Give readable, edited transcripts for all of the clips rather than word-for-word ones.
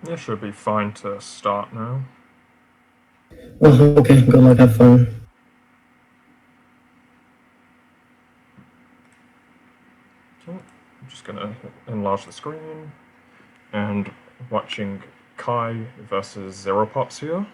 It should be fine to start now. Oh, okay. Good luck. Have fun. Okay, I'm just gonna enlarge the screen and watching Kai versus ZeroPops here.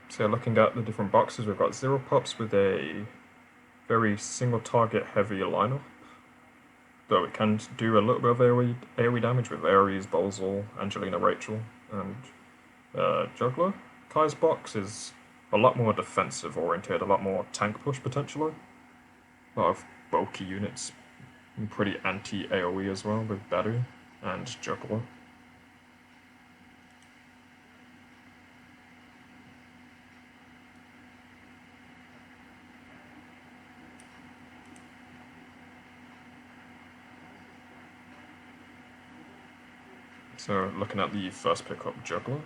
So looking at the different boxes, we've got ZeroPops with a very single target heavy lineup, though it can do a little bit of AoE damage with Ares, Bozal, Angelina, Rachel, and Juggler. Kai's box is a lot more defensive oriented, a lot more tank push potentially. A lot of bulky units, and pretty anti AoE as well with Battery and Juggler. So looking at the first pickup, Juggler.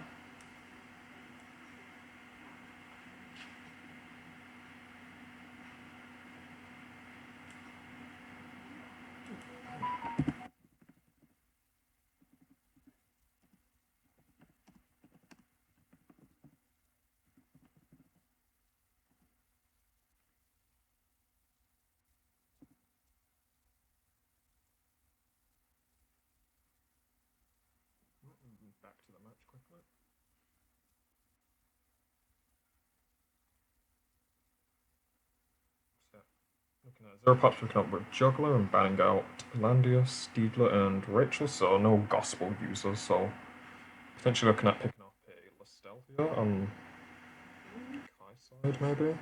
Back to the match quickly. So, looking at ZeroPops picking up with Juggler and banning out Landius, Steedler, and Rachel, so no Gospel users, so potentially looking at picking up a Listel here on Kai's side, maybe.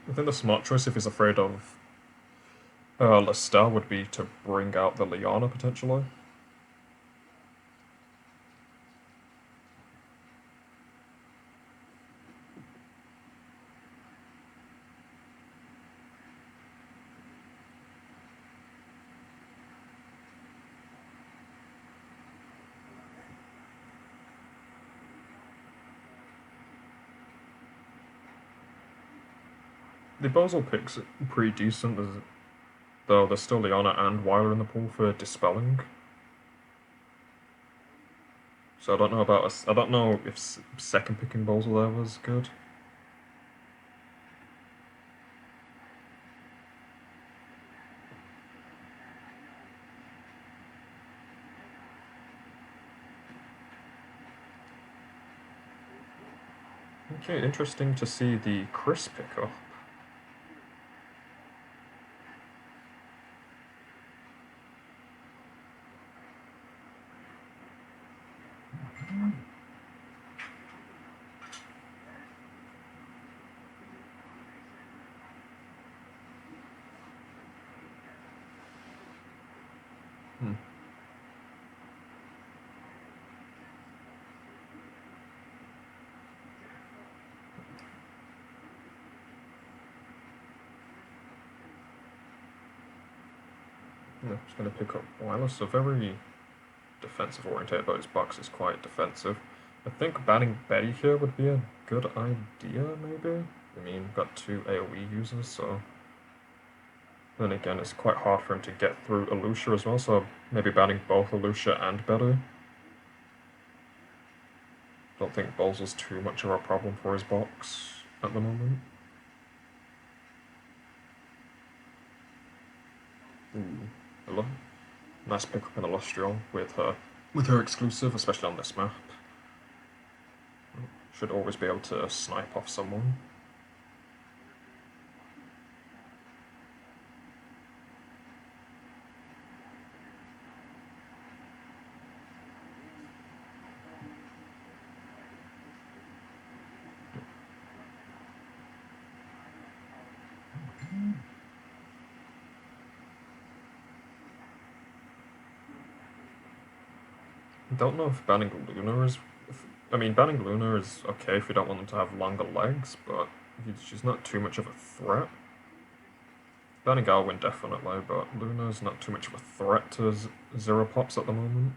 I think the smart choice, if he's afraid of Listel, would be to bring out the Liana potentially. The Bozal pick's pretty decent, though there's still Liana and Weiler in the pool for Dispelling. So I don't know about I don't know if second picking Bozal there was good. Okay, interesting to see the Chris pick up. Hmm. Yeah, just going to pick up Wireless, so very defensive oriented, but his box is quite defensive. I think banning Betty here would be a good idea, maybe? I mean, we've got two AoE users, so... Then again, it's quite hard for him to get through Alusha as well, so maybe banning both Alusha and Betty. Don't think Bowser's too much of a problem for his box at the moment. Ooh, hello. Nice pick up in Illustral with her exclusive, especially on this map. should always be able to snipe off someone. I don't know if banning Luna is... I mean, banning Luna is okay if you don't want them to have longer legs, but she's not too much of a threat. Banning Alwyn definitely, but Luna's not too much of a threat to ZeroPops at the moment.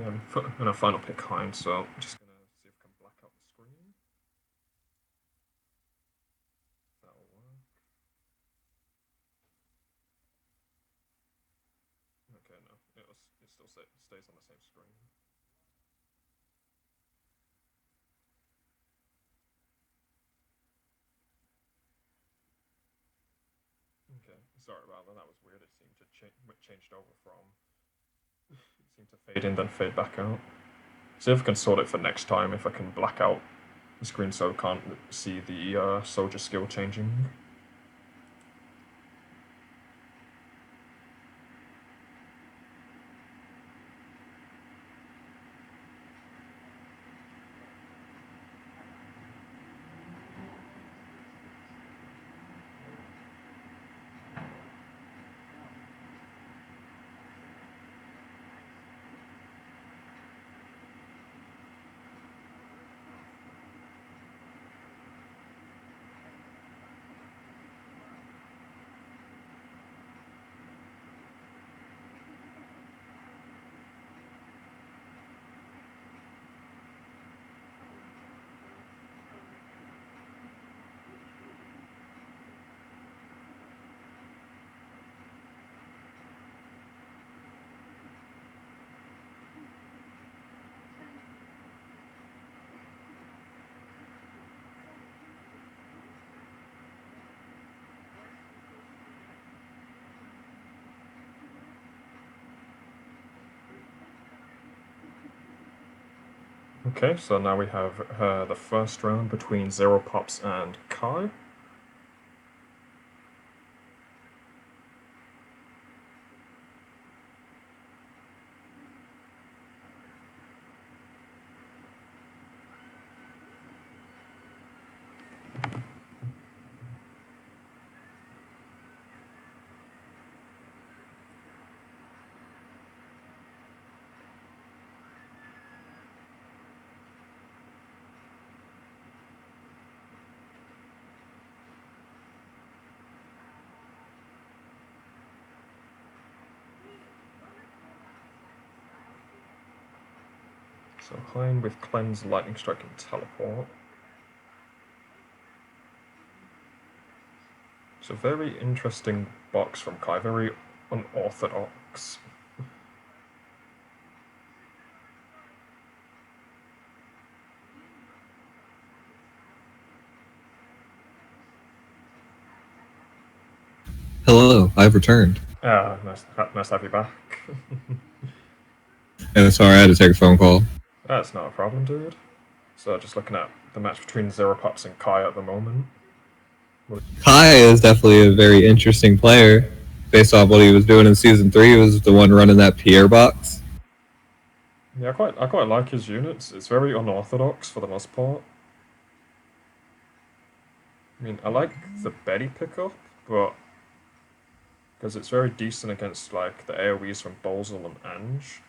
Yeah, I'm gonna final pick Hind, so I'm just gonna see if I can black out the screen. That'll work. Okay, no, it still stays on the same screen. Okay, sorry about that. That was weird. It seemed to changed over from. It seemed to fade in, then fade back out. See if I can sort it for next time. If I can black out the screen so I can't see the soldier skill changing. Okay, so now we have the first round between ZeroPops and Kai. So Hind with Cleanse, Lightning Strike, and Teleport. It's a very interesting box from Kai, very unorthodox. Hello, I've returned. Nice to have you back. And sorry, I had to take a phone call. That's not a problem, dude. So just looking at the match between ZeroPops and Kai at the moment. Kai is definitely a very interesting player. Based off what he was doing in Season 3, he was the one running that Pierre box. Yeah, I quite like his units. It's very unorthodox for the most part. I mean, I like the Betty pickup, but because it's very decent against like the AoEs from Bolzel and Ange.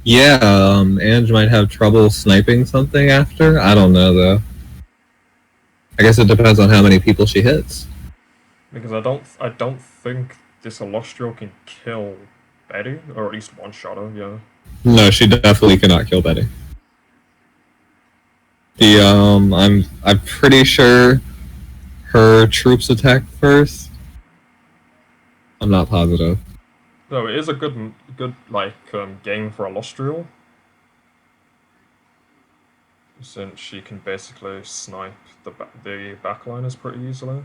Yeah, Ange might have trouble sniping something after. I don't know though. I guess it depends on how many people she hits. Because I don't think this Illustrio can kill Betty, or at least one shot her. Yeah. No, she definitely cannot kill Betty. I'm pretty sure her troops attack first. I'm not positive. Though it is a good game for Illustrial, since she can basically snipe the backliners pretty easily.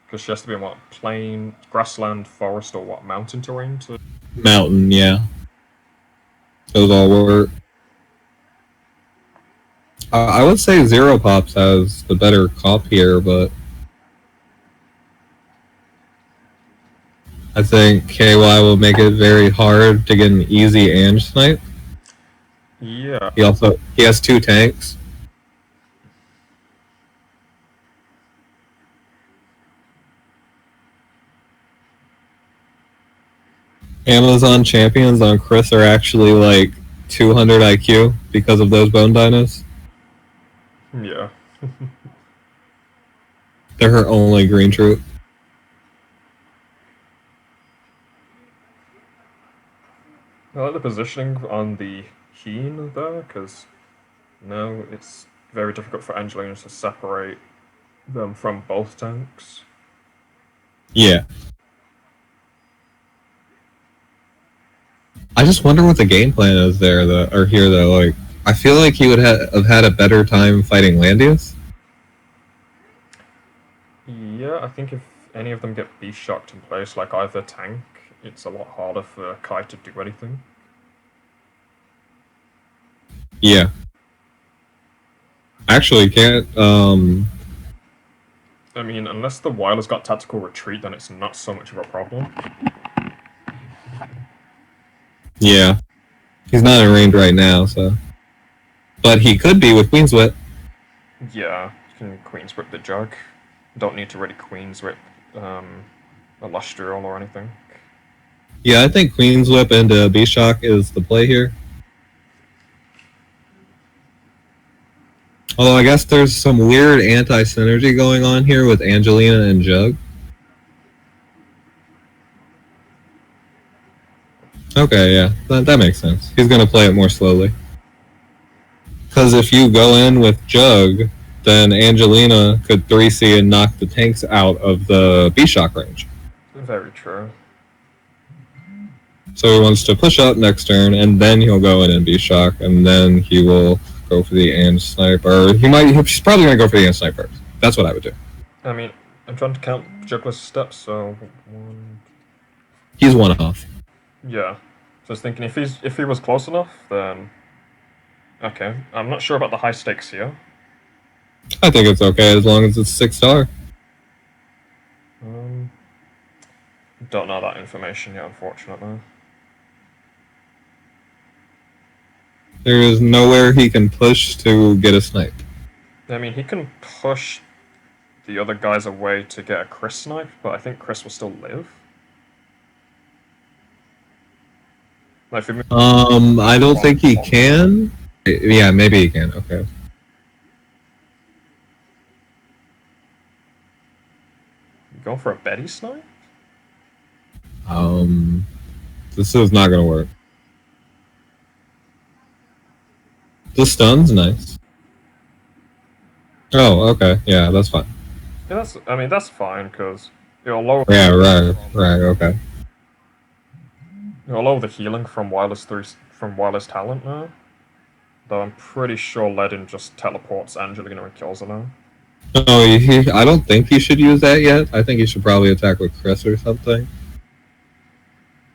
Because she has to be in what, plain, grassland, forest, or what, mountain terrain to... Mountain, yeah. Those all work. I would say ZeroPops has the better comp here, but I think KY will make it very hard to get an easy Ange snipe. Yeah. He has 2 tanks. Amazon champions on Chris are actually like 200 IQ because of those bone dinos. Yeah. They're her only green troop. I like the positioning on the Heen there, because now it's very difficult for Angelina to separate them from both tanks. Yeah. I just wonder what the game plan is there, or here though. Like, I feel like he would have had a better time fighting Landius. Yeah, I think if any of them get B-shocked in place, like either tank, it's a lot harder for Kai to do anything. Yeah. Actually, can't. I mean, unless the Wiler's got tactical retreat, then it's not so much of a problem. Yeah. He's not in range right now, so. But he could be with Queen's Whip. Yeah, you can Queen's Whip the Jug. Don't need to really Queen's Whip Illustrial or anything. Yeah, I think Queen's Whip into B-Shock is the play here. Although I guess there's some weird anti-synergy going on here with Angelina and Jug. Okay, yeah, that makes sense. He's going to play it more slowly. Because if you go in with Jug, then Angelina could 3C and knock the tanks out of the B-Shock range. Very true. So he wants to push up next turn, and then he'll go in and B-Shock, and then he will go for the Ange snipe. Or he's probably going to go for the Ange snipe first. That's what I would do. I mean, I'm trying to count Juggler's steps, so... He's 1 off. Yeah. So I was thinking if he was close enough, then... Okay. I'm not sure about the high stakes here. I think it's okay as long as it's 6-star. Don't know that information yet, unfortunately. There is nowhere he can push to get a snipe. I mean, he can push the other guys away to get a Chris snipe, but I think Chris will still live. Like, I don't think he can. Yeah, maybe he can. Okay. You going for a Betty snipe? This is not gonna work. The stun's nice. Oh, okay. Yeah, that's fine. Yeah, that's fine, because it'll lower... Yeah, right, okay. It'll lower the healing from Wireless Talent now. Though I'm pretty sure Ledin just teleports Angelina and kills her now. No, I don't think he should use that yet. I think he should probably attack with Chris or something.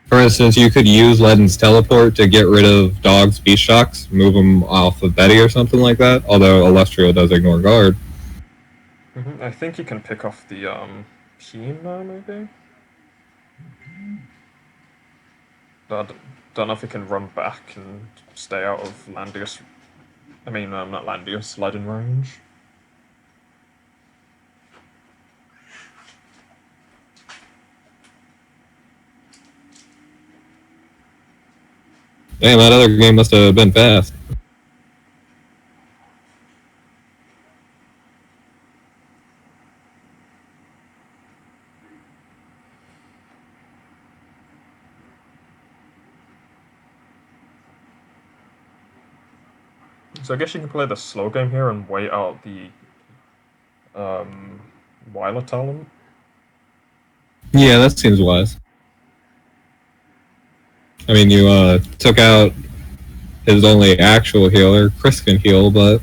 For instance, you could use Ledin's teleport to get rid of Dog's Beast Shocks, move him off of Betty or something like that, although Illustrio does ignore guard. I think you can pick off the Keen now, maybe? Don't know if he can run back and stay out of Landius... I mean, not Landius, Ledin range. Damn, that other game must have been fast. So I guess you can play the slow game here and wait out the Weiler talent. Yeah, that seems wise. I mean, you took out his only actual healer. Chris can heal, but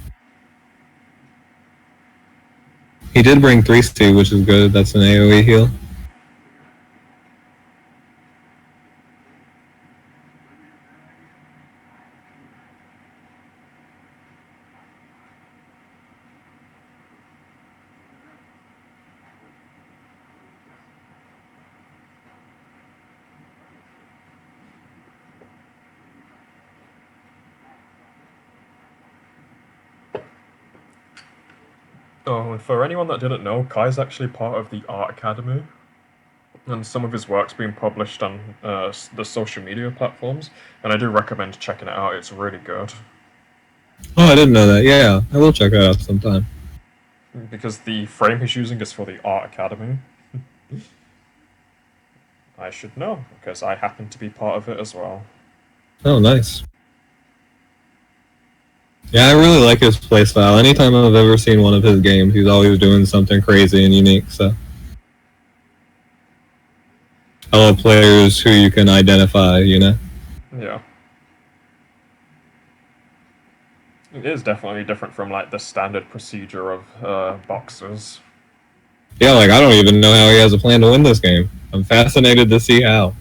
he did bring 3C, which is good. That's an AoE heal. Oh, and for anyone that didn't know, Kai's actually part of the Art Academy, and some of his work's being published on the social media platforms, and I do recommend checking it out. It's really good. Oh, I didn't know that. Yeah, I will check it out sometime. Because the frame he's using is for the Art Academy. I should know, because I happen to be part of it as well. Oh, nice. Yeah, I really like his playstyle. Anytime I've ever seen one of his games, he's always doing something crazy and unique, so. I love players who you can identify, you know? Yeah. It is definitely different from, like, the standard procedure of boxers. Yeah, like, I don't even know how he has a plan to win this game. I'm fascinated to see how.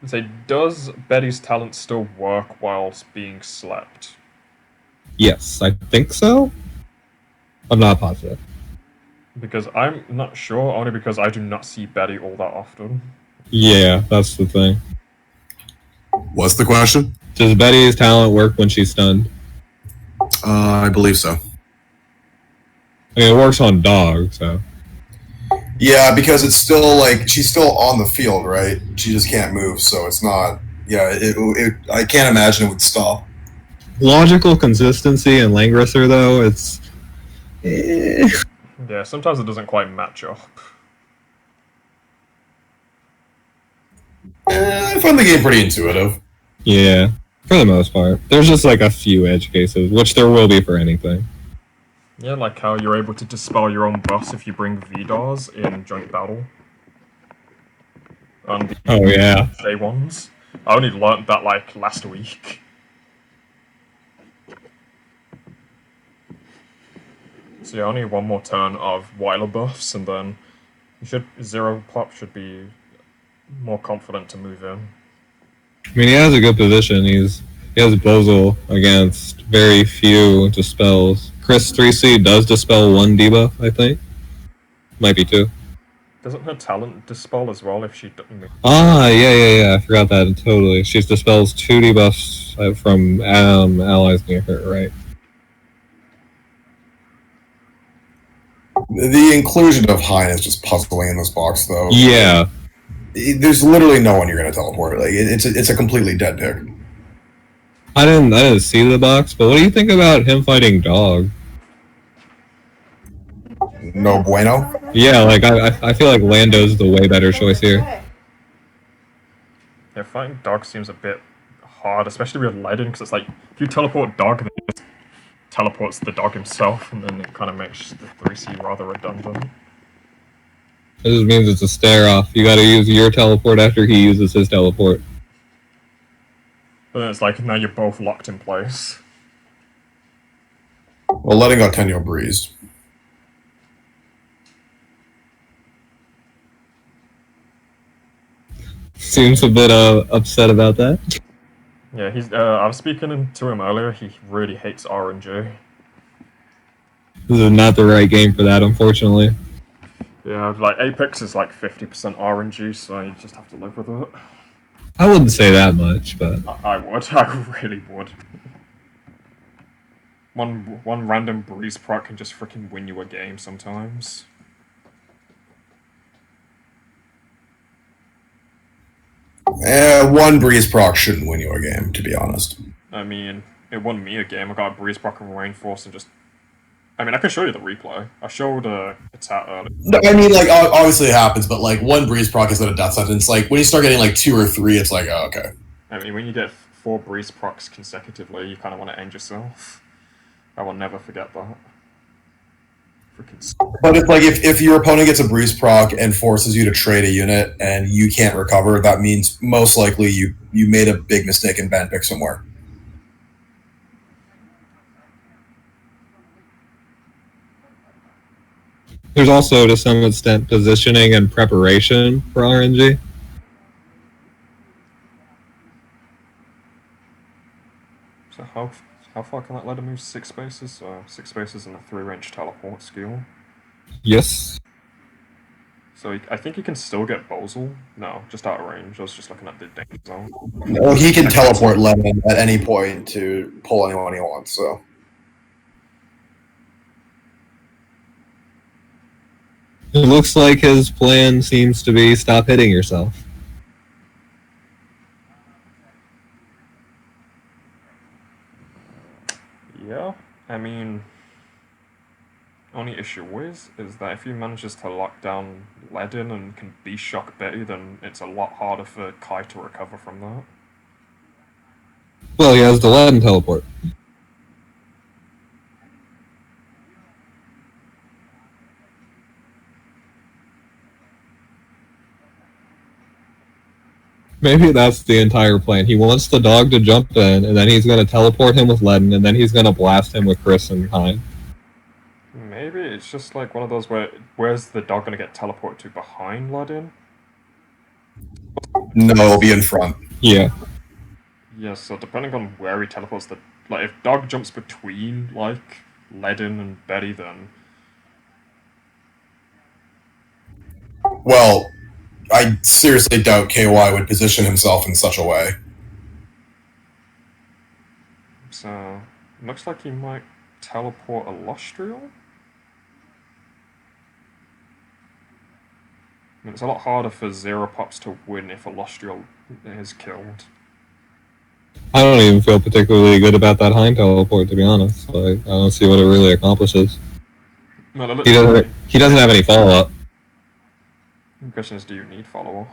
Say, does Betty's talent still work whilst being slept? Yes, I think so. I'm not positive. Because I'm not sure, only because I do not see Betty all that often. Yeah, that's the thing. What's the question? Does Betty's talent work when she's stunned? I believe so. I mean, it works on dogs, so. Yeah, because it's still like she's still on the field, right? She just can't move, so it's not. Yeah, I can't imagine it would stop. Logical consistency in Langrisser, though, it's. Yeah, sometimes it doesn't quite match up. I find the game pretty intuitive. Yeah, for the most part. There's just like a few edge cases, which there will be for anything. Yeah, like how you're able to dispel your own buffs if you bring VDARs in joint battle. And the Oh, yeah. day ones. I only learned that like last week. So yeah, only one more turn of Weiler buffs, and then ZeroPops should be more confident to move in. I mean, he has a good position. He has Bozel against very few dispels. Chris 3C does dispel one debuff, I think. Might be two. Doesn't her talent dispel as well if she doesn't? Ah, yeah. I forgot that totally. She dispels two debuffs from allies near her, right? The inclusion of Hein is just puzzling in this box, though. Yeah. There's literally no one you're going to teleport. Like it's a completely dead pick. I didn't see the box, but what do you think about him fighting Dog? No bueno. Yeah, like I feel like Lando's the way better choice here. Yeah, fighting Dog seems a bit hard, especially with Leiden, because it's like if you teleport Dog, then it just teleports the dog himself, and then it kind of makes the 3C rather redundant. It just means it's a stare off. You gotta use your teleport after he uses his teleport. But then it's like now you're both locked in place. Well, letting go Tenyo Breeze. Seems a bit upset about that. Yeah, he's. I was speaking to him earlier. He really hates RNG. This is not the right game for that, unfortunately. Yeah, like Apex is like 50% RNG, so you just have to live with it. I wouldn't say that much, but I would. I really would. One random breeze proc can just freaking win you a game sometimes. One Breeze proc shouldn't win you a game, to be honest. I mean, it won me a game. I got a breeze proc and Rainforce and just. I mean, I can show you the replay. I showed cataTT earlier. No, I mean, like, obviously it happens, but, like, one Breeze proc is not a death sentence. Like, when you start getting, like, 2 or 3, it's like, oh, okay. I mean, when you get 4 breeze procs consecutively, you kind of want to end yourself. I will never forget that. But it's like if your opponent gets a breeze proc and forces you to trade a unit and you can't recover, that means most likely you made a big mistake and banned pick somewhere. There's also, to some extent, positioning and preparation for RNG. So how far can that ladder move? 6 spaces? So 6 spaces and a 3-range teleport skill. Yes. So I think he can still get Bozal. No, just out of range. I was just looking at the danger zone. Well, he can teleport Lemon at any point to pull anyone he wants, so. It looks like his plan seems to be stop hitting yourself. Yeah, I mean, only issue is that if he manages to lock down Ledin and can Beast Shock Betty, then it's a lot harder for Kai to recover from that. Well, he has the Latin teleport. Maybe that's the entire plan. He wants the dog to jump in, and then he's going to teleport him with Ledin, and then he's going to blast him with Chris and Hein. Maybe it's just like one of those where's the dog going to get teleported to behind Ledin? No, it'll be in front. Yeah. Yeah, so depending on where he teleports, like if dog jumps between like Ledin and Betty, then Well, I seriously doubt KY would position himself in such a way. so looks like he might teleport Illustrial. I mean, it's a lot harder for ZeroPops to win if Illustrial is killed. I don't even feel particularly good about that Hein teleport, to be honest. Like, I don't see what it really accomplishes. Well, He doesn't have any follow-up. The question is, do you need follow-up?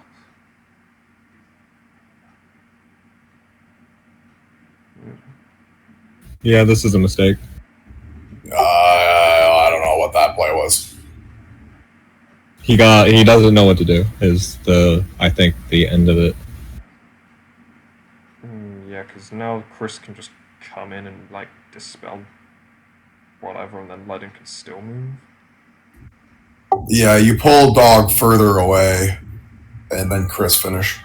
Yeah, this is a mistake. I don't know what that play was. He doesn't know what to do, is I think the end of it. Yeah, because now Chris can just come in and like dispel whatever, and then Ledin can still move. Yeah, you pull dog further away, and then Chris finish.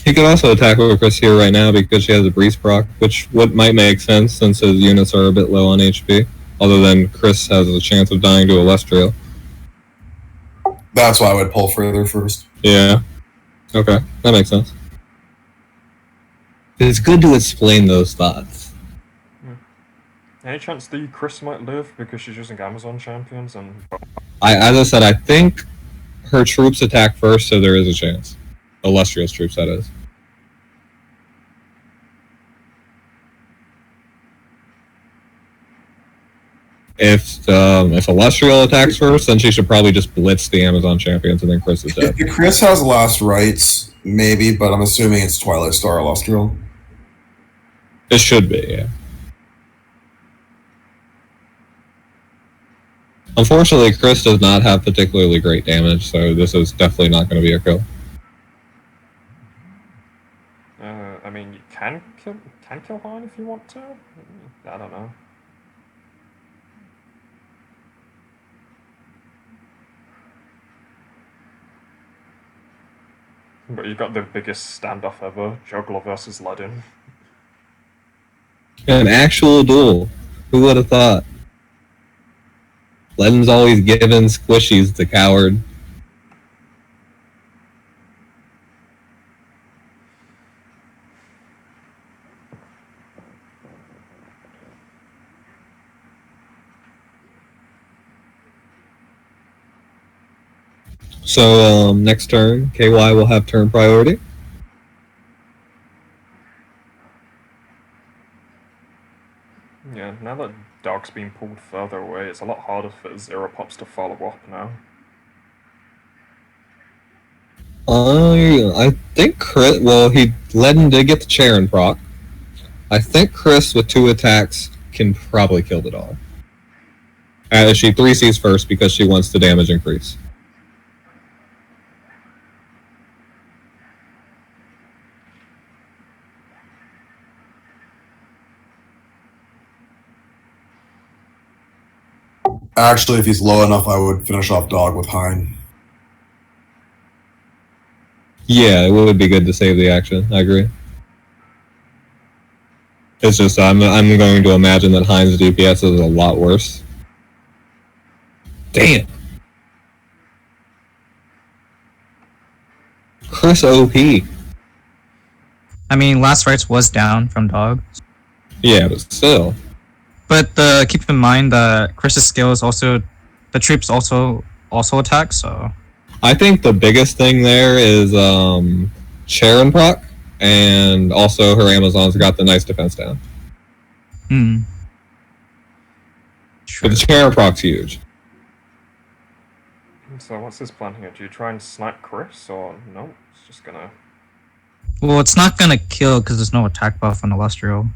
He could also attack with Chris here right now because she has a breeze proc, which might make sense since his units are a bit low on HP. Other than Chris has a chance of dying to Illustrial. That's why I would pull further first. Yeah. Okay, that makes sense. It's good to explain those thoughts. Any chance the Chris might live because she's using Amazon champions and... As I said, I think her troops attack first, so there is a chance. Illustrial's troops, that is. If Illustrial attacks first, then she should probably just blitz the Amazon champions, and then Chris is dead. If Chris has last rights, maybe, but I'm assuming it's Twilight Star Illustrial. It should be, yeah. Unfortunately, Chris does not have particularly great damage, so this is definitely not going to be a kill. I mean, you can kill Hein if you want to. I don't know. But you've got the biggest standoff ever, Juggler versus Ledin. An actual duel. Who would have thought? Ledin's always giving squishies, the coward. So, next turn, KY will have turn priority. Yeah, now that Dog's being pulled further away, it's a lot harder for ZeroPops to follow up now. I think Chris. Well, Ledden did get the Charon proc. I think Chris with 2 attacks can probably kill the dog. She 3Cs first because she wants the damage increase. Actually, if he's low enough, I would finish off dog with Hein. Yeah, it would be good to save the action. I agree. It's just I'm going to imagine that Hein's DPS is a lot worse. Damn. Chris OP. I mean, last rites was down from dog. Yeah, but still. But keep in mind that Chris's skill is also the troops also attack. So I think the biggest thing there is Charon proc, and also her Amazons got the nice defense down. But the Charon proc's huge. So what's his plan here? Do you try and snipe Chris, or no? It's just gonna... Well, it's not gonna kill because there's no attack buff on Illustrial.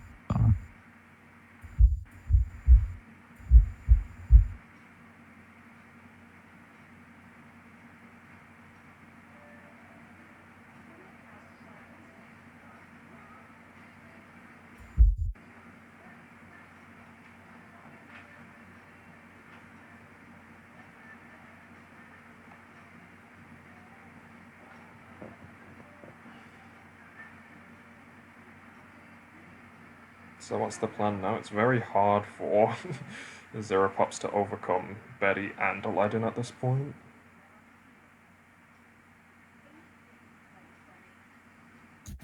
So what's the plan now? It's very hard for the ZeroPops to overcome Betty and Aladdin at this point.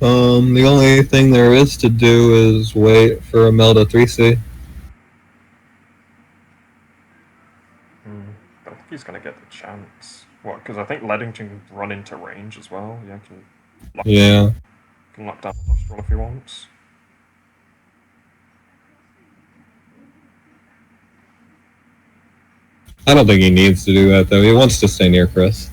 The only thing there is to do is wait for Imelda 3C. But I think he's gonna get the chance. What? Because I think Leddington can run into range as well. Yeah, can lock down the Lustral if he wants. I don't think he needs to do that though. He wants to stay near Chris.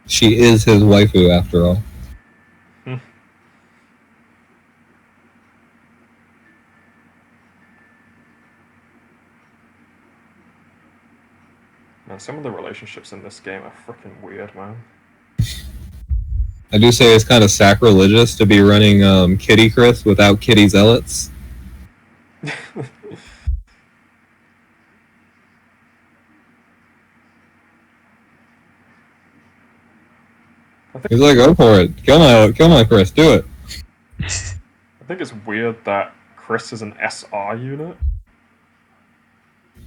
She is his waifu after all. Man, some of the relationships in this game are freaking weird, man. I do say it's kind of sacrilegious to be running Kitty Chris without Kitty Zealots. He's like, go for it. Kill my Chris, do it. I think it's weird that Chris is an SR unit.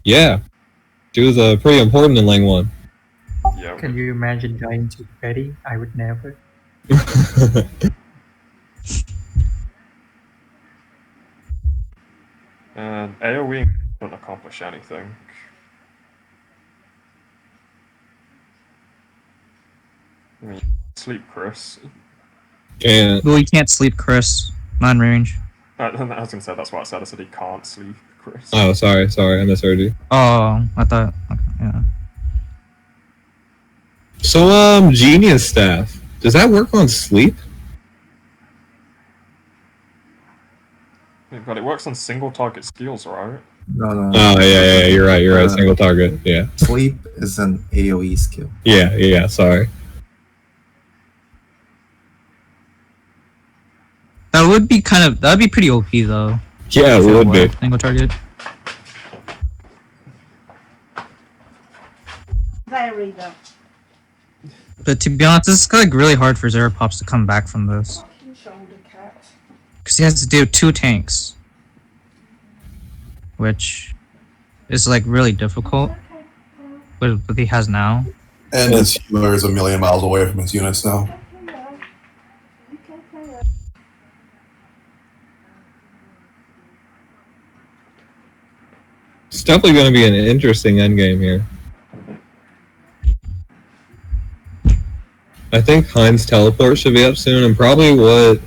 Yeah. She was pretty important in Lane 1. Yeah. Can you imagine dying to Betty? I would never. And AoE don't accomplish anything. I mean, sleep Chris. Yeah. Well, you can't sleep Chris. Not in range. I was gonna say that's what I said. I said he can't sleep Chris. Oh, sorry, I misheard you. Oh, I thought. Okay, yeah. So, Genius Staff. Does that work on sleep? But it works on single target skills, right? No. Oh, yeah, you're right. Single target, yeah. Sleep is an AoE skill. Yeah, sorry. That would be pretty OP though. Yeah, it would be. Single target. Very though. But to be honest, this is like really hard for ZeroPops to come back from this. Because he has to do 2 tanks. Which is like really difficult. But he has now. And his healer is a million miles away from his units now. It's definitely going to be an interesting endgame here. I think Hein's teleport should be up soon, and probably what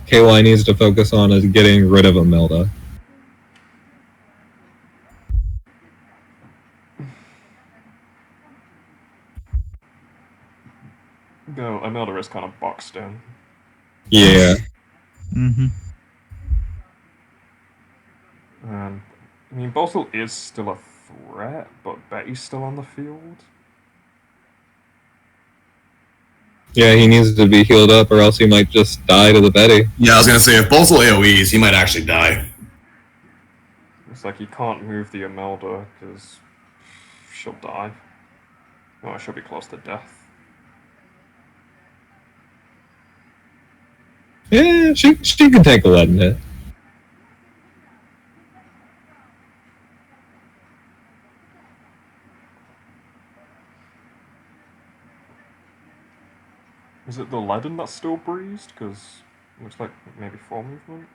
KY needs to focus on is getting rid of Imelda. No, Imelda is kind of boxed in. Yeah. Mm-hmm. And I mean, Boswell is still a threat, but Betty's still on the field. Yeah, he needs to be healed up or else he might just die to the Betty. Yeah, I was gonna say if Bolsel AoEs, he might actually die. It's like he can't move the Imelda because she'll die. Or she'll be close to death. Yeah, she can take a leaden hit. Is it the leaden that's still breezed? Because it looks like maybe 4 movement.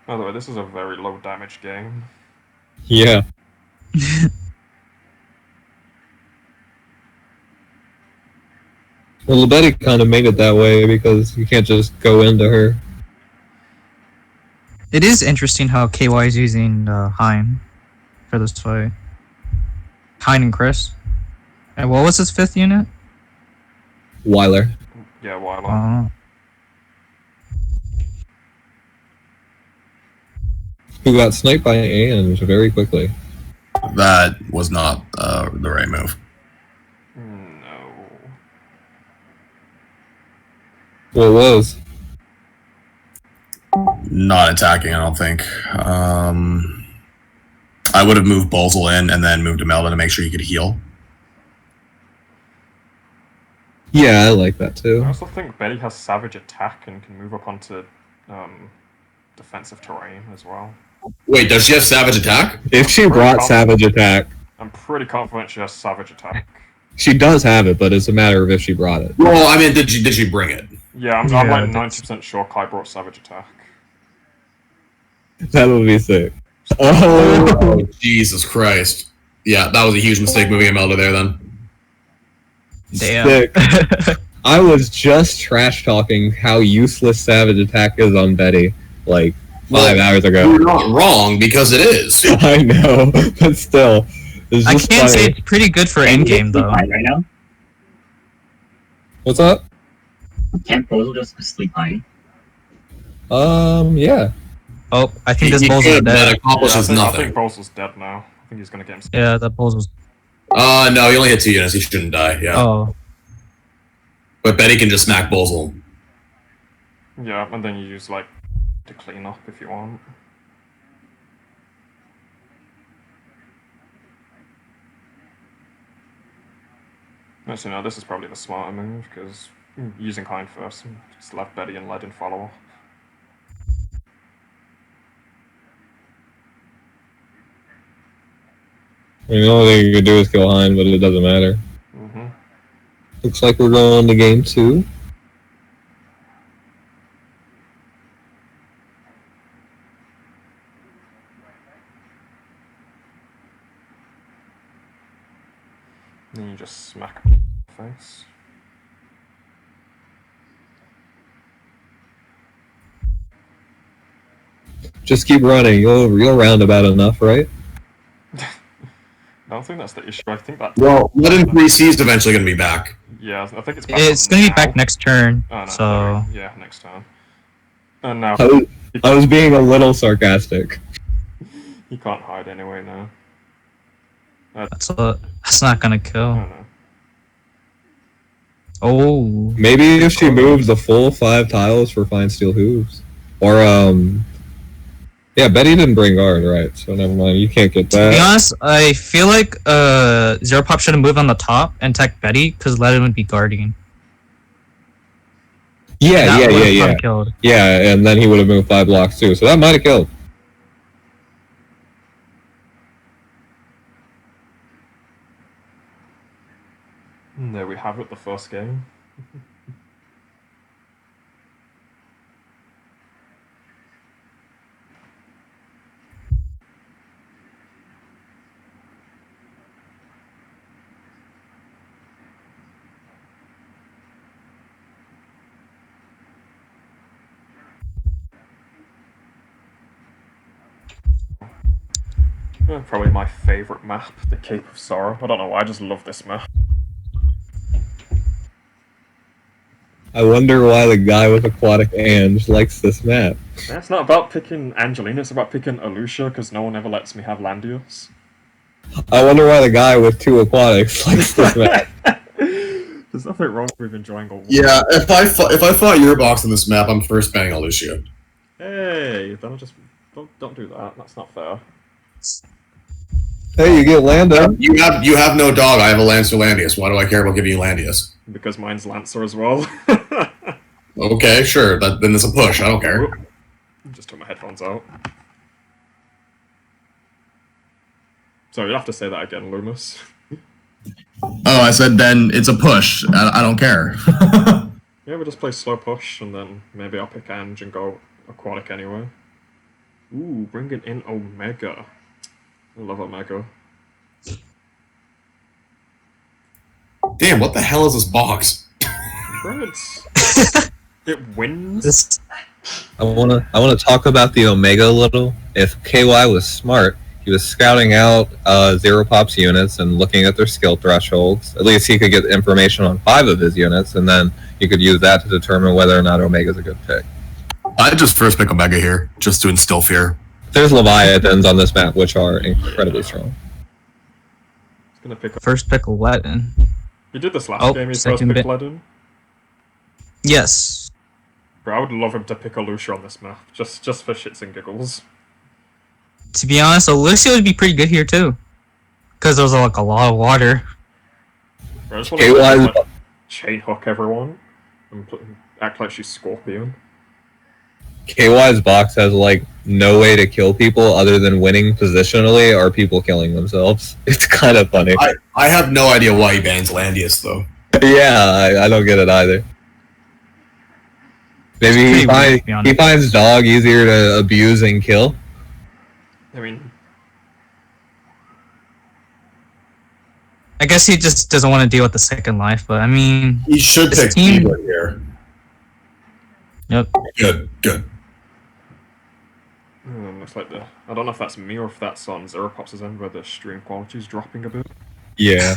By the way, this is a very low damage game. Yeah. Well, the Betty kind of made it that way because you can't just go into her. It is interesting how KY is using Hein for this fight. Hein and Chris. And what was his 5th unit? Weiler. Yeah, why not? Who got sniped by Ange very quickly. That was not the right move. No. What was? Not attacking, I don't think. I would have moved Bolsel in and then moved Imelda to make sure he could heal. Yeah, I like that too. I also think Betty has Savage Attack and can move up onto defensive terrain as well. Wait, does she have Savage Attack? If she brought Savage Attack, I'm pretty confident she has Savage Attack. she does have it, but it's a matter of if she brought it. Well, I mean, did she bring it? Yeah, I'm like 90% sure Kai brought Savage Attack. That would be sick. Oh, Jesus Christ. Yeah, that was a huge mistake moving Imelda there then. Damn. Sick. I was just trash talking how useless Savage Attack is on Betty like 5 hours ago. You're not wrong because it is. I know, but still. It's I just can't say funny. it's pretty good for endgame though. Right now? What's up? Can't Bozo just sleep high? Yeah. Oh, I think this He bull's could, dead. that accomplishes I nothing. think Bosel's dead now. I think he's gonna get him. Yeah, that bull's was. No, he only hit 2 units. He shouldn't die, yeah. Oh. But Betty can just smack Bolsel. Yeah, and then you use like to clean up if you want. Actually, no, this is probably the smarter move because using Hein first and just let Betty and Leaden follow. I mean, the only thing you can do is kill Hein, but it doesn't matter. Mm-hmm. Looks like we're going to game 2. Then you just smack him in the face. Just keep running. You'll round about enough, right? I don't think that's the issue. I think that. Well, Leaden 3C is eventually going to be back. Yeah, I think it's back. It's gonna be back next turn. Oh, no, so. sorry. Yeah, next turn. And now I was being a little sarcastic. he can't hide anyway now. That's not gonna I kill. don't know. Oh. Maybe if she moves the full 5 tiles for Fine Steel Hooves. Or, yeah, Betty didn't bring guard, right? So never mind, you can't get To be that. honest, I feel like ZeroPop should have moved on the top and tech Betty because Leaden would be guarding. Yeah. Killed. Yeah, and then he would have moved 5 blocks too, so that might have killed. And there we have it, the first game. Probably my favourite map, the Cape of Sorrow. I don't know why, I just love this map. I wonder why the guy with Aquatic Ange likes this map. Yeah, it's not about picking Angelina, it's about picking Alucia, because no one ever lets me have Landius. I wonder why the guy with 2 aquatics likes this map. There's nothing wrong with enjoying a war. Yeah, if I fought your box on this map, I'm first banning Alucia. Hey, don't do that. That's not fair. Hey, you get Lando. You have no dog. I have a Lancer Landius. Why do I care about giving you Landius? Because mine's Lancer as well. Okay, sure. Then it's a push. I don't care. Just took my headphones out. So you'll have to say that again, Loomis. Oh, I said then it's a push. I don't care. Yeah, we'll just play slow push, and then maybe I'll pick Ange and go Aquatic anyway. Ooh, bringing in Omega. I love Omega. Damn, what the hell is this box? It wins. I wanna talk about the Omega a little. If KY was smart, he was scouting out ZeroPops units and looking at their skill thresholds. At least he could get information on 5 of his units, and then you could use that to determine whether or not Omega's a good pick. I'd just first pick Omega here, just to instill fear. There's Leviathans on this map, which are incredibly strong. He's gonna pick up. First pick Letten. You did this last game, he first second picked bit. Ledin. Yes. Bro, I would love him to pick Alucia on this map, just for shits and giggles. To be honest, Alucia would be pretty good here too. Because there's like a lot of water. Bro, I just want to like, chain hook everyone and act like she's Scorpion. KY's box has like no way to kill people other than winning positionally or people killing themselves. It's kind of funny. I have no idea why he bans Landius though. Yeah, I don't get it either. Maybe he finds dog easier to abuse and kill. I mean, I guess he just doesn't want to deal with the second life, but I mean... He should this pick team- Diva here. Yep. Good. looks like I don't know if that's me or if that's on ZeroPops' end where the stream quality is dropping a bit. Yeah.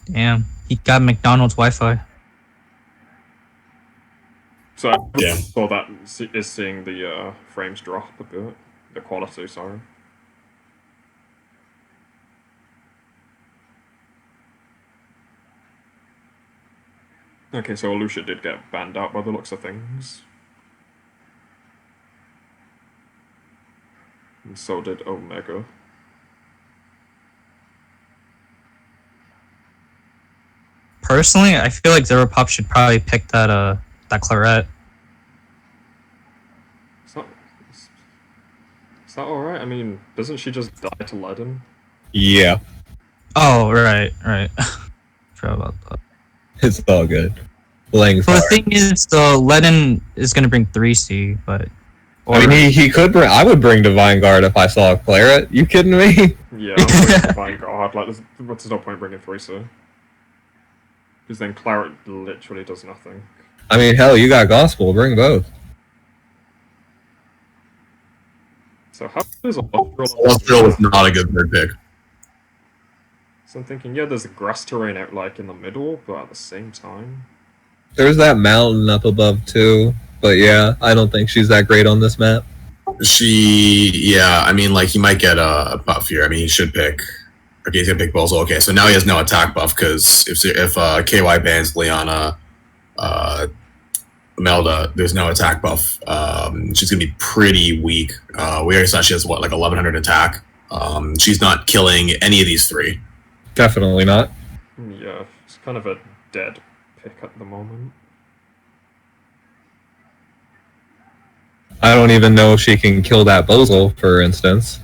Damn. He got McDonald's Wi-Fi. So I Damn. saw that is seeing the frames drop a bit. The quality, sorry. Okay, so Alucia did get banned out by the looks of things. And so did Omega. Personally, I feel like ZeroPop should probably pick that claret. Is that alright? I mean, doesn't she just die to Ledin? Yeah. Oh, right. Forgot about that. It's all good. Playing So fire. the thing is, Ledin is gonna bring 3C, but... I mean, he could bring... I would bring Divine Guard if I saw a claret. You kidding me? Yeah, I'm bringing Divine Guard. Like, there's no point bringing 3C. Because then Claret literally does nothing. I mean, hell, you got Gospel. Bring both. So how is Celestial? Celestial was not a good third pick. So I'm thinking, yeah, there's a grass terrain out like in the middle, but at the same time... There's that mountain up above, too. But yeah, I don't think she's that great on this map. Yeah, I mean, like, he might get a buff here. I mean, he should pick... Okay, he's gonna pick Bozo. Okay, so now he has no attack buff, because if KY bans Liana, Imelda, there's no attack buff. She's gonna be pretty weak. We already saw she has, what, like 1100 attack? She's not killing any of these 3. Definitely not. Yeah, it's kind of a dead pick at the moment. I don't even know if she can kill that Bozel, for instance.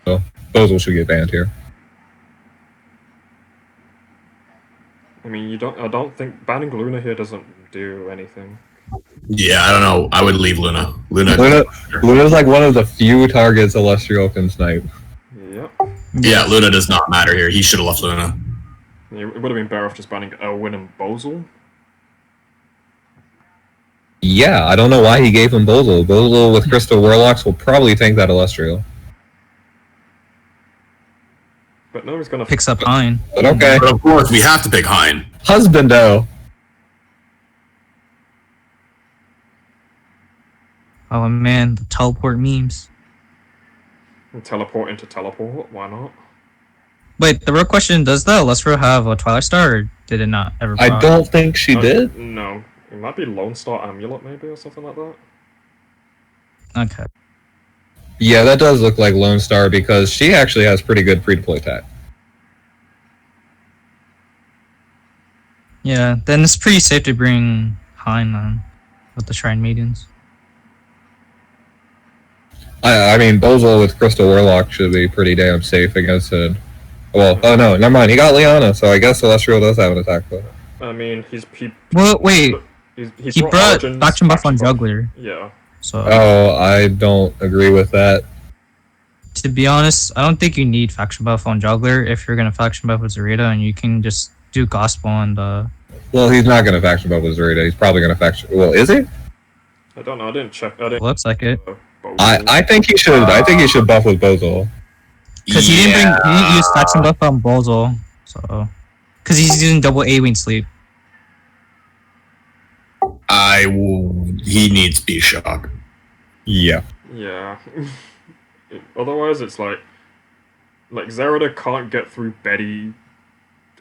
So, Bozel should get banned here. I mean, I don't think banning Luna here doesn't do anything. Yeah, I don't know. I would leave Luna. Luna's like one of the few targets Celestial can snipe. Yep. Yeah, Luna does not matter here. He should have left Luna. It would have been better off just banning Elwyn and Bozel. Yeah, I don't know why he gave him Bozal. Bozal with Crystal Warlocks will probably tank that Illustrial. But no, he's gonna Picks up Hein. But okay. But of course, we have to pick Hein. Husbando. Oh man, the teleport memes. teleport into teleport. Why not? Wait, the real question: does the Illustro have a Twilight Star, or did it not ever? I don't think she did. No, it might be Lone Star Amulet maybe or something like that. Okay. Yeah, that does look like Lone Star because she actually has pretty good pre-deploy tech. Yeah, then it's pretty safe to bring Hein then with the Shrine Maidens. I mean, Bozal with Crystal Warlock should be pretty damn safe against it. Well, oh no, never mind. He got Liana, so I guess Celestial does have an attack. But I mean, Well, wait. he brought Origins, faction buff on Juggler. Yeah. So. Oh, I don't agree with that. To be honest, I don't think you need faction buff on Juggler if you're gonna faction buff with Zarita, and you can just do Gospel and Well, he's not gonna faction buff with Zarita. He's probably gonna faction. Well, is he? I don't know. I didn't check. I didn't. Looks like it. I think he should. I think he should buff with Bozal. Because he didn't use faction buff on Bozal, so because he's using double A-Wing sleep. He needs B-Shock. Yeah. Yeah. Otherwise, it's like Zerida can't get through Betty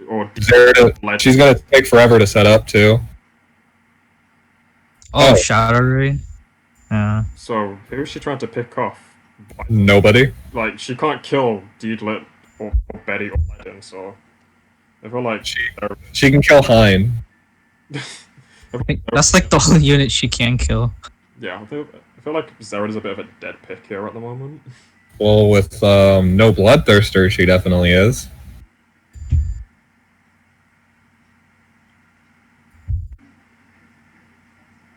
or Zerida. She's gonna take forever to set up too. Oh, Shadow Ray. Yeah. So who's she trying to pick off? Nobody. Like she can't kill Deedlit or Betty or Legend, so I feel like she can kill Hein. That's like the only unit she can kill. Yeah, I feel like Zerida's a bit of a dead pick here at the moment. Well, with no Bloodthirster, she definitely is.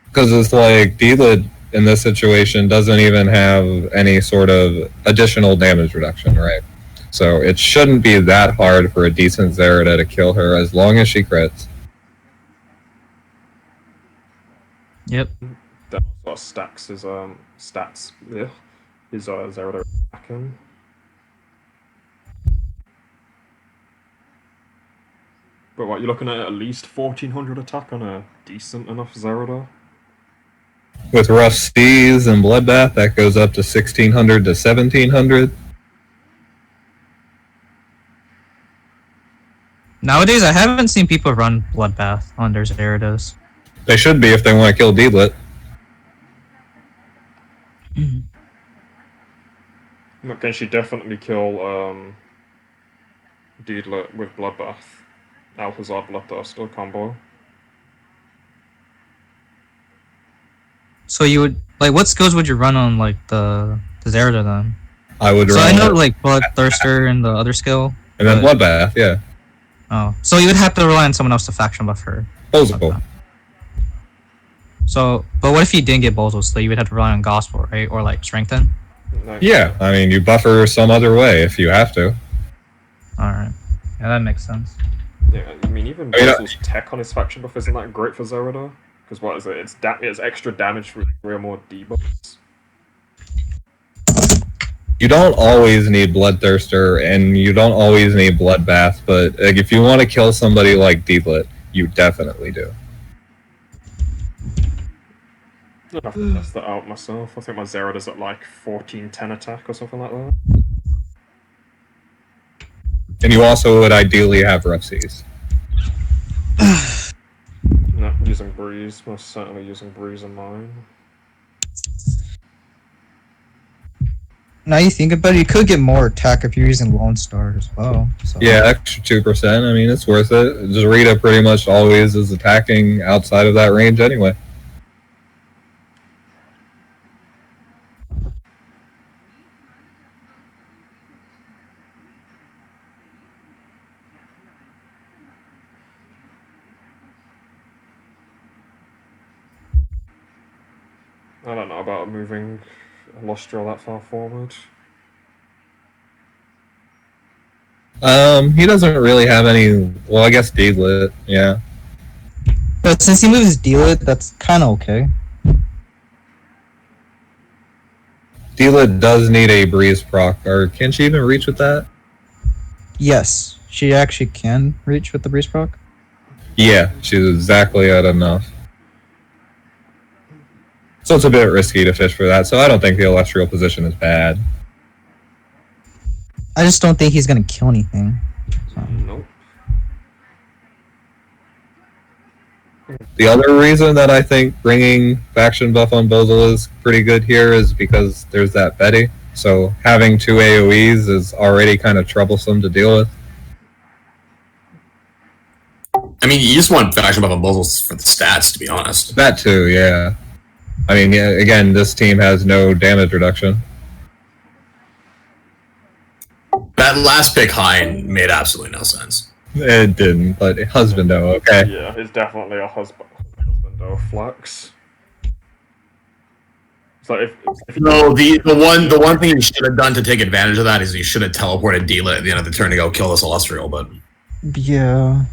Because it's like Deedlit in this situation doesn't even have any sort of additional damage reduction, right? So it shouldn't be that hard for a decent Zerida to kill her as long as she crits. Yep. That also stacks his stats. Yeah, his Zerida attacking. But what, you're looking at least 1400 attack on a decent enough Zerida? With Rough Seas and Bloodbath, that goes up to 1600 to 1700. Nowadays, I haven't seen people run Bloodbath on their Zeridas. They should be if they want to kill Deedlit. Can she definitely kill Deedlit with Bloodbath? Alcazar Bloodthirster combo. So you would what skills would you run on the Zerida then? I would So run I know Bloodthirster and the other skill. And then Bloodbath, yeah. Oh, so you would have to rely on someone else to faction buff her. Bozal. So, but what if you didn't get Bozal? So you would have to rely on Gospel, right? Or Strengthen? Yeah, I mean, you buff her some other way if you have to. Alright. Yeah, that makes sense. Yeah, I mean, even Bozal's tech on his faction buff isn't that great for Zerida. Because what is it? It's extra damage for 3 or more debuffs. You don't always need Bloodthirster, and you don't always need Bloodbath, but if you want to kill somebody like Deedlit, you definitely do. I'll have to test that out myself. I think my Zerida's at 1410 attack or something like that. And you also would ideally have Rough Seas. No, using Breeze. Most certainly using Breeze in mine. Now you think about it, you could get more attack if you're using Lone Star as well. So. Yeah, extra 2%. I mean, it's worth it. Zarita pretty much always is attacking outside of that range anyway. I don't know about moving Lostral that far forward. He doesn't really have any. Well, I guess Deedlit, yeah. But since he moves Deedlit, that's kind of okay. Dealet does need a breeze proc, or can she even reach with that? Yes, she actually can reach with the breeze proc. Yeah, she's exactly at enough. So it's a bit risky to fish for that, so I don't think the Celestial position is bad. I just don't think he's gonna kill anything. So. Nope. The other reason that I think bringing faction buff on Bozel is pretty good here is because there's that Betty. So having 2 AoEs is already kind of troublesome to deal with. I mean, you just want faction buff on Buzzles for the stats, to be honest. That too, yeah. I mean, yeah, again, this team has no damage reduction. That last pick Hein made absolutely no sense. It didn't, but Husbando, okay. Yeah, it's definitely a husbando flex. So if No, the one thing you should have done to take advantage of that is you should have teleported Dealet at the end of the turn to go kill the Celestial, but Yeah.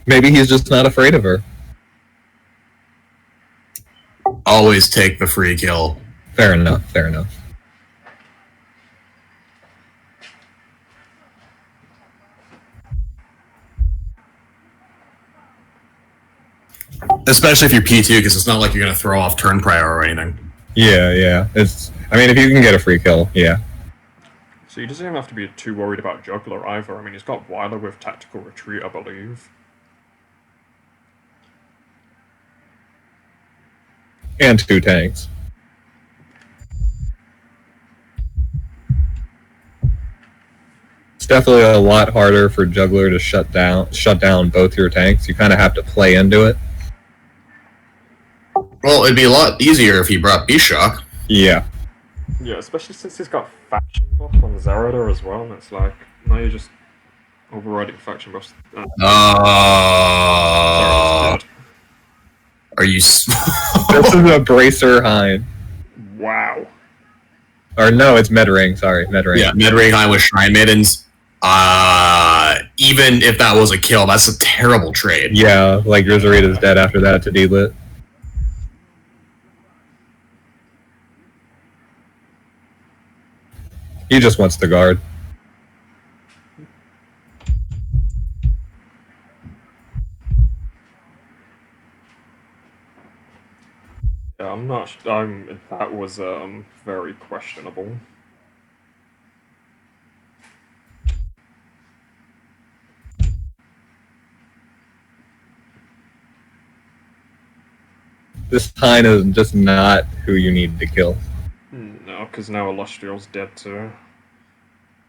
Maybe he's just not afraid of her. always take the free kill. Fair enough, fair enough. Especially if you're P2, because it's not like you're going to throw off turn prior or anything. Yeah, yeah. It's. I mean, if you can get a free kill, yeah. So he doesn't even have to be too worried about Juggler either. I mean, he's got Weiler with Tactical Retreat, I believe. And 2 tanks. It's definitely a lot harder for Juggler to shut down both your tanks. You kind of have to play into it. Well, it'd be a lot easier if he brought B-Shock. Yeah. Yeah, especially since he's got faction buff on Zarada as well, and it's like, now you're just overriding faction buffs. Are you... This is a Bracer Hein. Wow. Or no, it's Medring, sorry, Medring. Yeah, Medring Hein with Shrine Maidens. Even if that was a kill, that's a terrible trade. Yeah, like Rizarita's dead after that to D-Lit. He just wants the guard. Yeah, I'm not. That was very questionable. This Hein is just not who you need to kill. No, because now Illustrial's dead too.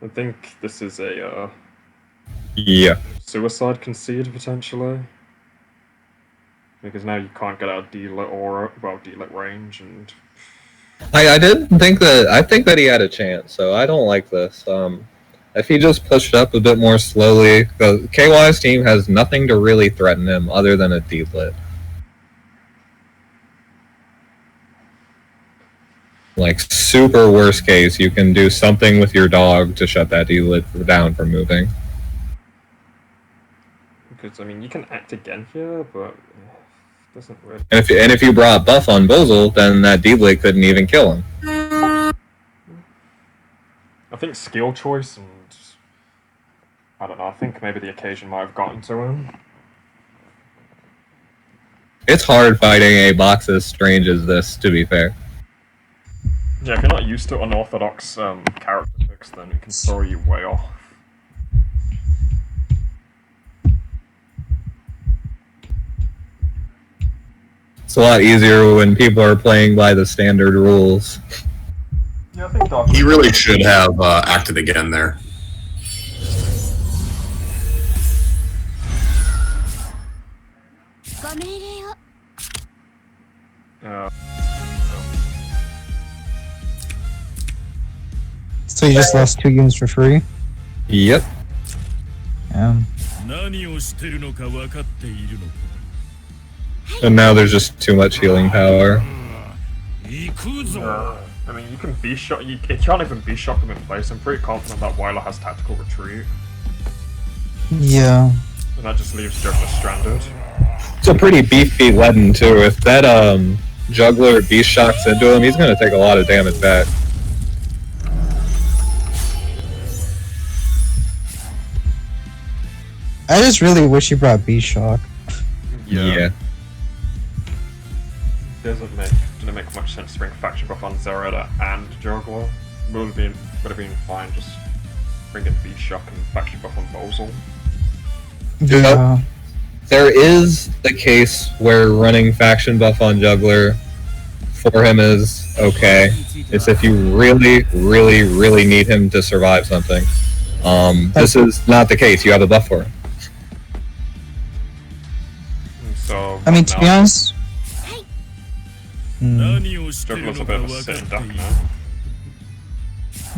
I think this is a Yeah. suicide concede potentially. Because now you can't get out of D-Lit aura, well, D-Lit range, and I didn't think that. I think that he had a chance, so I don't like this. If he just pushed up a bit more slowly, the KY's team has nothing to really threaten him other than a D-Lit. Like, super worst case, you can do something with your dog to shut that D-Lit down from moving. because I mean you can act again here, but it doesn't really. And if you brought buff on Bozel, then that D-Lit couldn't even kill him. I think skill choice and I don't know. I think maybe the occasion might have gotten to him. It's hard fighting a box as strange as this, to be fair. Yeah, if you're not used to unorthodox character picks, then it can throw you way off. It's a lot easier when people are playing by the standard rules. Yeah, I think Dark. He really should have acted again there. So you just lost 2 units for free? Yep. Yeah. And now there's just too much healing power. I mean, you can B-Shock, you can't even B-Shock them in place. I'm pretty confident that Weiler has Tactical Retreat. Yeah. And that just leaves Juggler stranded. It's a pretty beefy Leaden too. If that Juggler Beast Shocks into him, he's gonna take a lot of damage back. I just really wish he brought B-Shock. Yeah. Didn't make much sense to bring faction buff on Zerada and Juggler. Would have been fine just bringing V-Shock and faction buff on Bozal. Yeah. There is the case where running faction buff on Juggler for him is okay. It's if you really, really, really need him to survive something. This is not the case. You have a buff for him. So I mean, to be honest... Juggler's a bit of a sitting duck now.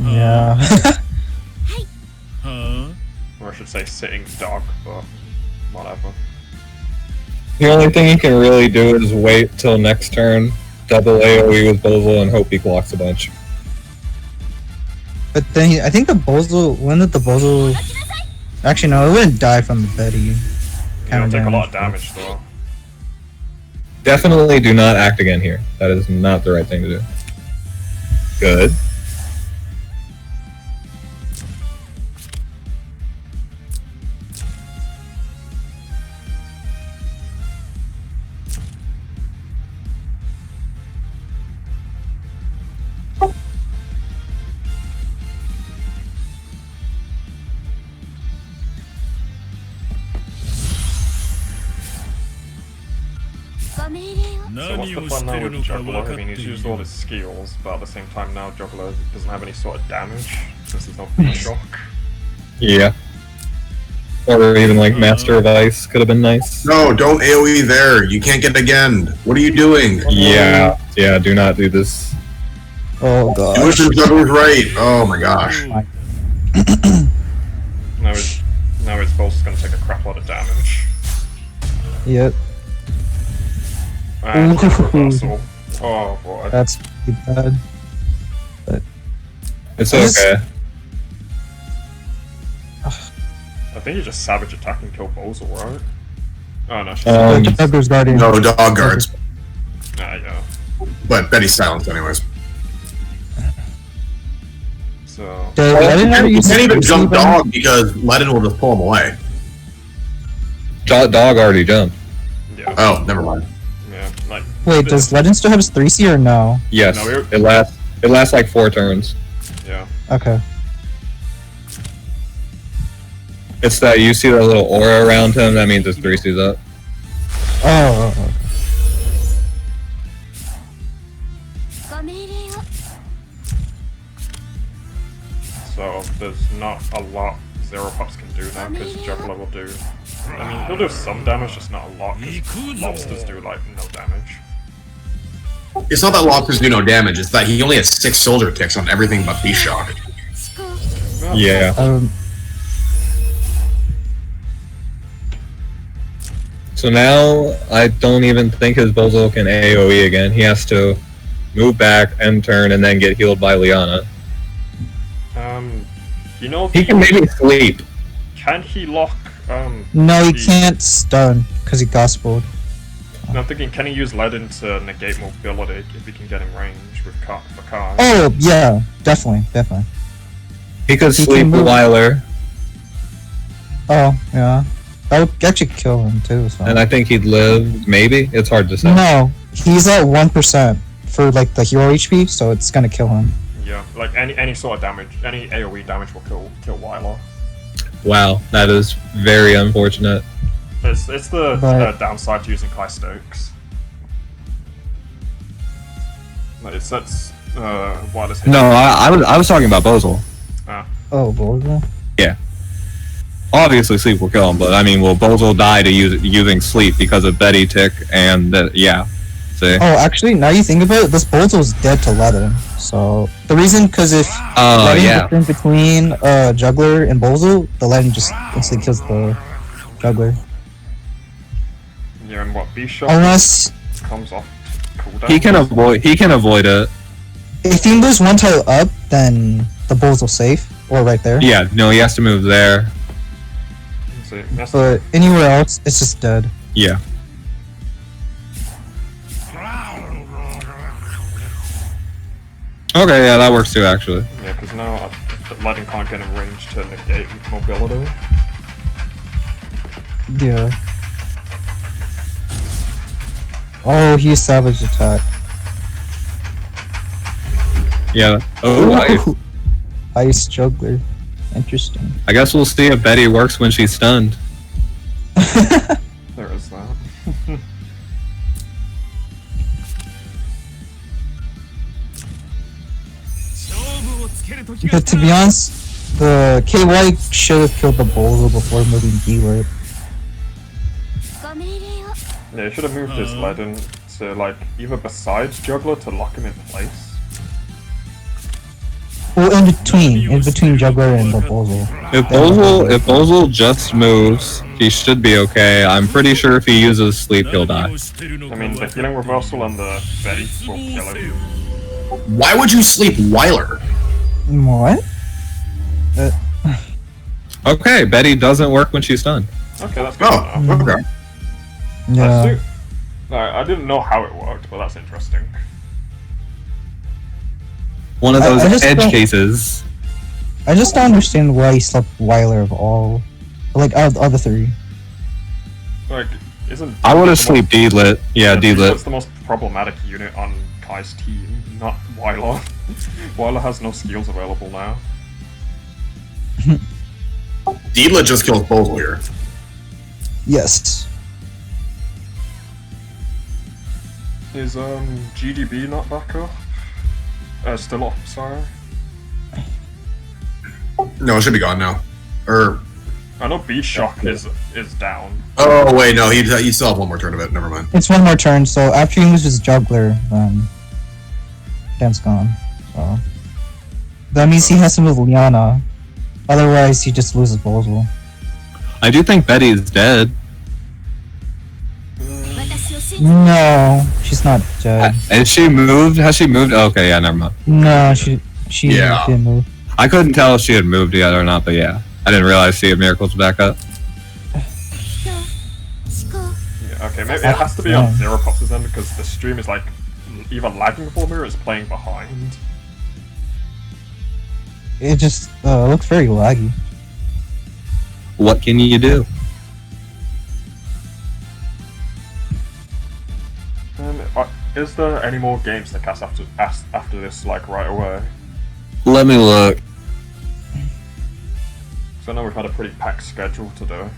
Yeah. Or I should say sitting dog, but whatever. The only thing he can really do is wait till next turn, double AoE with Bozal, and hope he blocks a bunch. But then I think the Bozal... When did the Bozal... Actually, no, it wouldn't die from the Betty. It'll take a lot of damage though. Definitely do not act again here. That is not the right thing to do. Good. So what's the fun now with Juggler? I mean, he's used all his skills, but at the same time now Juggler doesn't have any sort of damage, since there's no shock. Yeah. Or even like Master of Ice could have been nice. No, don't AoE there. You can't get again. What are you doing? Yeah, do not do this. Oh god. You wish the Juggler's right. Oh my gosh. Now his boss is going to take a crap lot of damage. Yep. And reversal. Oh boy. That's pretty bad. But It's okay. I think you just savage attack and kill Bozal, right? Oh no, she's Juggler's Guardian. No, dog guards. yeah. But Betty's silenced anyways. So You can't even jump dog because Ledin will just pull him away. Dog already jumped. yeah. Oh, never mind. Yeah, like Wait, does Legend still have his 3C or no? Yes, No, we're- it lasts like 4 turns. yeah. Okay. It's that you see that little aura around him, that means his 3C's up. Oh. So there's not a lot ZeroPops can do now because Juggler will do. I mean, he'll do some damage, just not a lot. Because lobsters do like no damage. It's not that lobsters do no damage, it's that he only has 6 soldier ticks on everything but B-Shock. Yeah. So now, I don't even think his Bozal can AoE again. He has to move back, end turn, and then get healed by Liana. You know, He can maybe sleep. can he lock? No, he the- can't stun because he gospeled. No, I'm thinking, can he use Ledin to negate mobility if he can get in range with for Kai? Oh yeah, definitely. He could He sleep can move. Weiler, Oh yeah, that would actually kill him too. So. and I think he'd live, maybe? It's hard to say. No, he's at 1% for like the hero HP, so it's gonna kill him. Yeah, like any sort of damage, any AoE damage will kill Weiler. Wow, that is very unfortunate. It's the But- downside to using Kai Stokes. Like it sets Weiler's hit. No, I was talking about Bozal. Oh, Bozal. Obviously, sleep will kill him, but I mean, will Bozal die to using sleep because of Betty Tick and yeah? See? Oh, actually, now you think about it, this Bozal's dead to Ledin. So the reason, because if Oh Ledin yeah. gets in between Juggler and Bozal, the Ledin just instantly kills the Juggler. Yeah, and what B-Shock Unless comes off cooldown. He can avoid it. if he moves one tile up, then the Bozal's safe or right there. Yeah, no, he has to move there. So it has to- But anywhere else, it's just dead. Yeah. Okay, yeah, that works too, actually. Yeah, because now Lightning can't get in range to negate mobility. Yeah. Oh, he savage attack. Yeah. Oh, Ice juggler. Interesting. I guess we'll see if Betty works when she's stunned. There is that. But to be honest, the KY should have killed the Bozo before moving D-Word. Yeah, you should have moved his Leaden to, like, either besides Juggler to lock him in place. Well, in between Juggler and the Bozo. If Bozel just moves, he should be okay. I'm pretty sure if he uses sleep, he'll die. I mean, the healing reversal and the Betty will kill him. Why would you sleep Weiler? What? Okay, Betty doesn't work when she's stunned. Okay, that's good to know. Okay. Yeah. I didn't know how it worked, but that's interesting. One of those I just edge don't- cases. I just don't understand why he slept Weiler of all. Like, out of the other three. Like, isn't... I would have sleep D-Lit. Yeah, That's D-Lit. the most problematic unit on Kai's team, not Weiler. Weiler has no skills available now. Deedla just kills Bozel here. Yes. Is GDB not back up? Still up, sorry. No, it should be gone now. I know Beat Shock is down. Oh wait, no, he still have one more turn of it. Never mind. It's one more turn, so after he moves his Juggler, Dan's gone. So that means he has to move Liana. Otherwise, he just loses Bozel. I do think Betty's dead. No, she's not dead. Has she moved? Has she moved? Okay, yeah, never mind. No, she Yeah. didn't move. I couldn't tell if she had moved yet or not, but yeah. I didn't realize Sea of Miracles was back up. Yeah, okay, maybe it has to be on ZeroPops then because the stream is like either lagging for me or it's playing behind. It just looks very laggy. What can you do? Is there any more games to cast after this, like, right away? Let me look. So I know we've had a pretty packed schedule to do.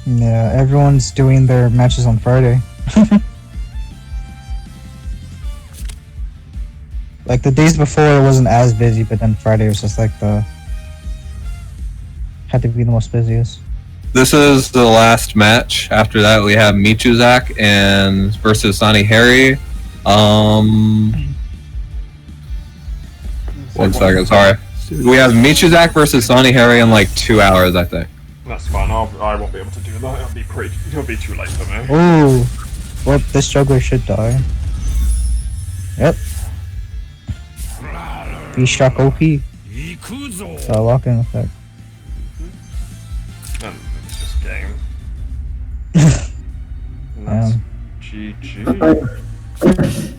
Yeah, everyone's doing their matches on Friday. Like the days before, it wasn't as busy, but then Friday was just like had to be the most busiest. This is the last match. After that, we have Michuzak and versus Sonny Harry. 1 second, sorry. We have Michuzak versus Sonny Harry in like 2 hours, I think. That's fine. I won't be able to do that. It'll be too late for me. Ooh, well, this Juggler should die. Yep. B-Shock OP. Lock-in effect. And it's just game. And that's GG.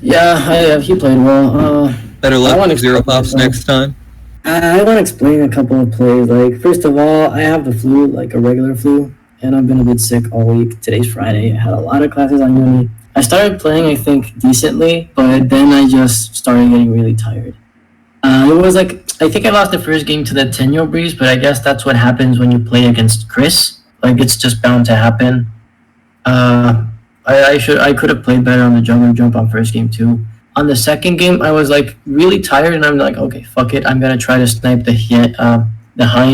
Yeah, he played well. Better luck wanna with ZeroPops explain next time. I want to explain a couple of plays. Like, first of all, I have the flu, like a regular flu, and I've been a bit sick all week. Today's Friday. I had a lot of classes on uni. I started playing, I think, decently, but then I just started getting really tired. It was like, I think I lost the first game to the Tenyo Breeze, but I guess that's what happens when you play against Chris. Like, it's just bound to happen. I could have played better on the Jungle Jump on first game too. On the second game, I was like really tired, and I'm like, okay, fuck it, I'm gonna try to snipe the Hein,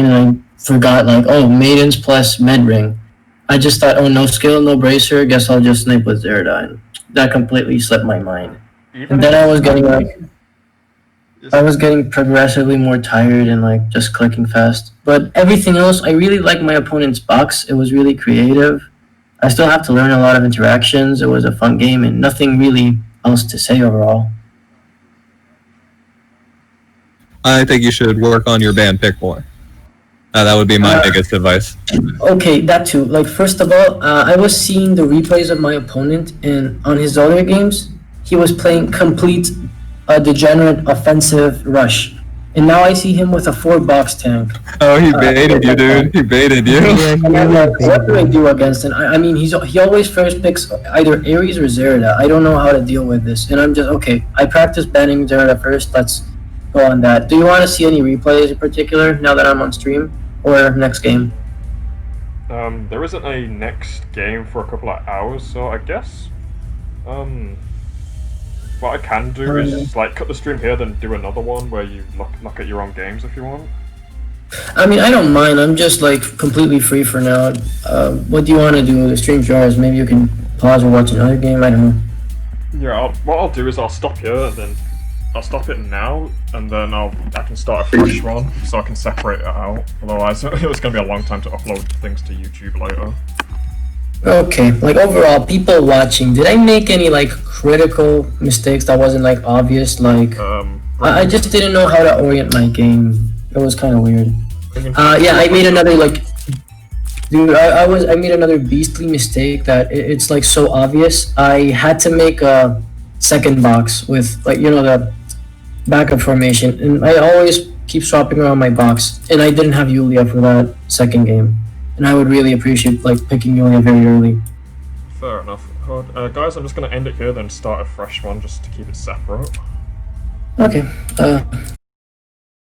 and I forgot like, oh, Maidens plus Med Ring. I just thought, oh, no skill, no bracer, guess I'll just snipe with Zerda, and that completely slipped my mind. And then I was getting progressively more tired and like just clicking fast. But everything else, I really liked my opponent's box. It was really creative. I still have to learn a lot of interactions. It was a fun game and nothing really else to say overall. I think you should work on your band pick more. That would be my biggest advice. Okay, that too. Like, first of all, I was seeing the replays of my opponent, and on his other games, he was playing complete a degenerate offensive rush. And now I see him with a 4-box tank. Oh, he baited you, dude. He baited you. And I'm like, what do I do against him? I mean, he always first picks either Ares or Zerida. I don't know how to deal with this. And I'm just, okay, I practice banning Zerida first. Let's go on that. Do you want to see any replays in particular now that I'm on stream? Or next game? There isn't a next game for a couple of hours, so I guess what I can do is like cut the stream here, then do another one where you look at your own games if you want. I mean, I don't mind. I'm just like completely free for now. What do you want to do? The stream's yours. Maybe you can pause or watch another game. I don't know. Yeah, what I'll do is I'll stop here, and then I'll stop it now, and then I can start a fresh one, so I can separate it out. Otherwise, it was going to be a long time to upload things to YouTube later. Okay, like overall, people watching, did I make any like critical mistakes that wasn't like obvious? Like, I just didn't know how to orient my game. It was kind of weird. Yeah, I made another like, dude, I made another beastly mistake that it's like so obvious. I had to make a second box with like, you know, the backup formation, and I always keep swapping around my box, and I didn't have Yulia for that second game. And I would really appreciate like picking Yulia very early. Fair enough. Guys, I'm just going to end it here, then start a fresh one just to keep it separate. Okay.